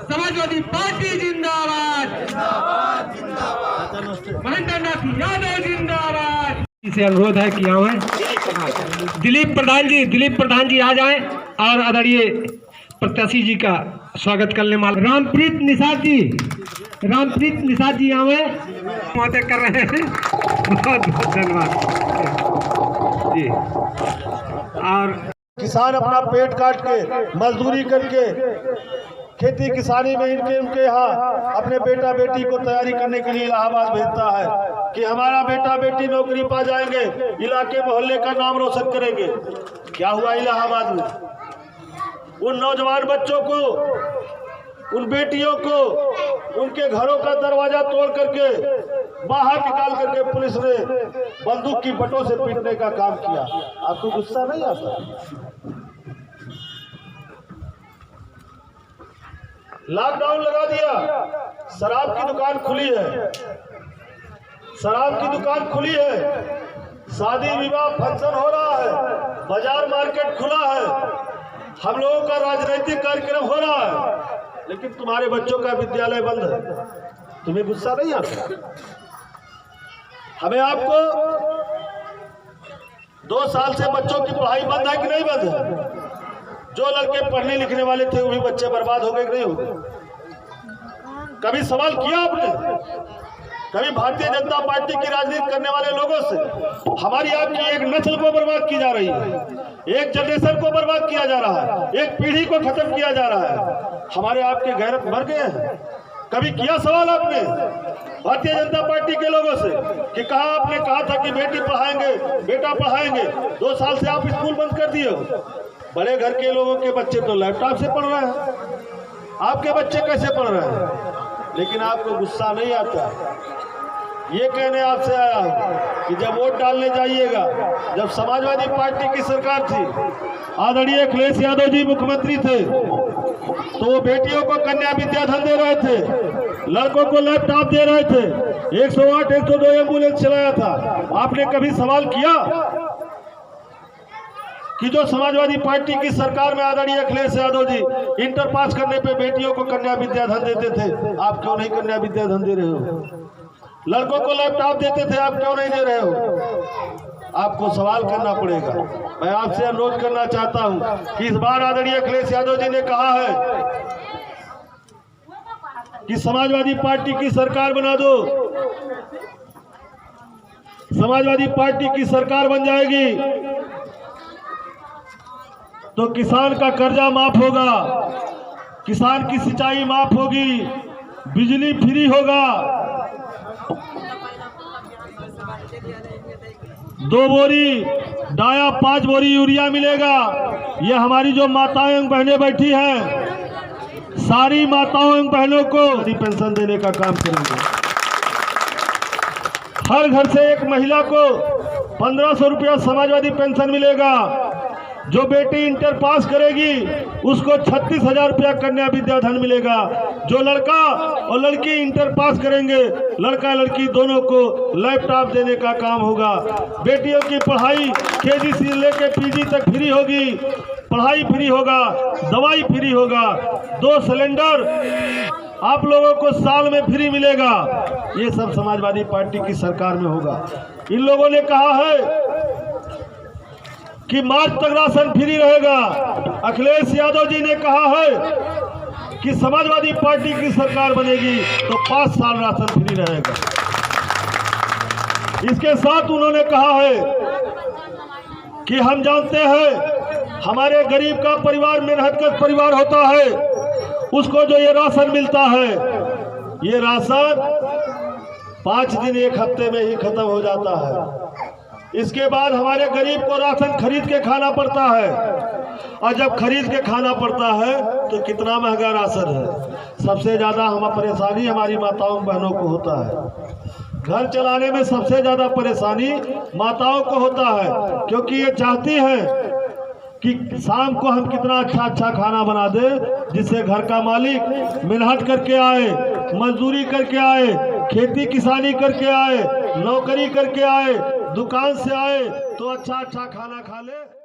Samajwadi party जिंदाबाद, महेंद्र नाथ यादव जिंदाबाद। इसे अनुरोध है कि आए दिलीप प्रधान जी आ जाएं और आदरणीय प्रत्याशी जी का स्वागत करने वाले रामप्रीत निषाद जी आवे महोदय कर रहे हैं। बहुत बहुत धन्यवाद जी। और किसान अपना पेट काट के मजदूरी करके खेती किसानी में उनके यहाँ अपने बेटा बेटी को तैयारी करने के लिए इलाहाबाद भेजता है कि हमारा बेटा बेटी नौकरी पा जाएंगे, इलाके मोहल्ले का नाम रोशन करेंगे। क्या हुआ इलाहाबाद में? उन नौजवान बच्चों को, उन बेटियों को उनके घरों का दरवाजा तोड़ करके बाहर निकाल करके पुलिस ने बंदूक की बटों से पीटने का काम किया। आपको गुस्सा नहीं आता? लॉकडाउन लगा दिया, शराब की दुकान खुली है, शादी विवाह फंक्शन हो रहा है, बाजार मार्केट खुला है, हम लोगों का राजनीतिक कार्यक्रम हो रहा है, लेकिन तुम्हारे बच्चों का विद्यालय बंद है। तुम्हें गुस्सा नहीं आता? हमें आपको 2 साल से बच्चों की पढ़ाई बंद है कि नहीं बंद है? जो लड़के पढ़ने लिखने वाले थे वो भी बच्चे बर्बाद हो गए कि नहीं हो गए? कभी सवाल किया आपने? कभी भारतीय जनता पार्टी की राजनीति करने वाले लोगों से? हमारी आपकी एक नस्ल को बर्बाद की जा रही है, एक जनरेशन को बर्बाद किया जा रहा है, एक पीढ़ी को खत्म किया जा रहा है। हमारे आपके गैरत मर गए हैं? कभी किया सवाल आपने भारतीय जनता पार्टी के लोगों से कि आपने कहा था कि बेटी पढ़ाएंगे, बेटा पढ़ाएंगे, 2 साल से आप स्कूल बंद कर दिए हो। बड़े घर के लोगों के बच्चे तो लैपटॉप से पढ़ रहे हैं, आपके बच्चे कैसे पढ़ रहे हैं? लेकिन आपको गुस्सा नहीं आता? ये कहने आपसे आया हूँ कि जब वोट डालने जाइएगा, जब समाजवादी पार्टी की सरकार थी, आदरणीय अखिलेश यादव जी मुख्यमंत्री थे, तो वो बेटियों को कन्या विद्याधन दे रहे थे, लड़कों को लैपटॉप दे रहे थे, 108 102 एम्बुलेंस चलाया था। आपने कभी सवाल किया कि जो समाजवादी पार्टी की सरकार में आदरणीय अखिलेश यादव जी इंटर पास करने पे बेटियों को कन्या विद्याधन देते थे, आप क्यों नहीं कन्या विद्याधन दे रहे हो? लड़कों को लैपटॉप देते थे, आप क्यों नहीं दे रहे हो? आपको सवाल करना पड़ेगा। मैं आपसे अनुरोध करना चाहता हूं कि इस बार आदरणीय अखिलेश यादव जी ने कहा है कि समाजवादी पार्टी की सरकार बना दो, समाजवादी पार्टी की सरकार बन जाएगी तो किसान का कर्जा माफ होगा, किसान की सिंचाई माफ होगी, बिजली फ्री होगा, 2 बोरी डाया 5 बोरी यूरिया मिलेगा। ये हमारी जो माताएं एवं बहनें बैठी हैं, सारी माताओं एवं बहनों को पेंशन देने का काम करेंगे। हर घर से एक महिला को 1500 रुपया समाजवादी पेंशन मिलेगा। जो बेटी इंटर पास करेगी उसको 36,000 रुपया कन्या विद्याधन मिलेगा। जो लड़का और लड़की इंटर पास करेंगे, लड़का लड़की दोनों को लैपटॉप देने का काम होगा। बेटियों की पढ़ाई केजी से लेकर पीजी तक फ्री होगी, पढ़ाई फ्री होगा, दवाई फ्री होगा, 2 सिलेंडर आप लोगों को साल में फ्री मिलेगा। ये सब समाजवादी पार्टी की सरकार में होगा। इन लोगों ने कहा है कि मार्च तक राशन फ्री रहेगा। अखिलेश यादव जी ने कहा है कि समाजवादी पार्टी की सरकार बनेगी तो 5 साल राशन फ्री रहेगा। इसके साथ उन्होंने कहा है कि हम जानते हैं हमारे गरीब का परिवार मेहनत का परिवार होता है, उसको जो ये राशन मिलता है ये राशन 5 दिन 1 हफ्ते में ही खत्म हो जाता है। इसके बाद हमारे गरीब को राशन खरीद के खाना पड़ता है, और जब खरीद के खाना पड़ता है तो कितना महंगा राशन है। सबसे ज़्यादा परेशानी हमारी माताओं बहनों को होता है। घर चलाने में सबसे ज़्यादा परेशानी माताओं को होता है, क्योंकि ये चाहती हैं कि शाम को हम कितना अच्छा खाना बना दे, जिससे घर का मालिक मेहनत करके आए, मजदूरी करके आए, खेती किसानी करके आए, नौकरी करके आए, दुकान से आए तो अच्छा खाना खा ले।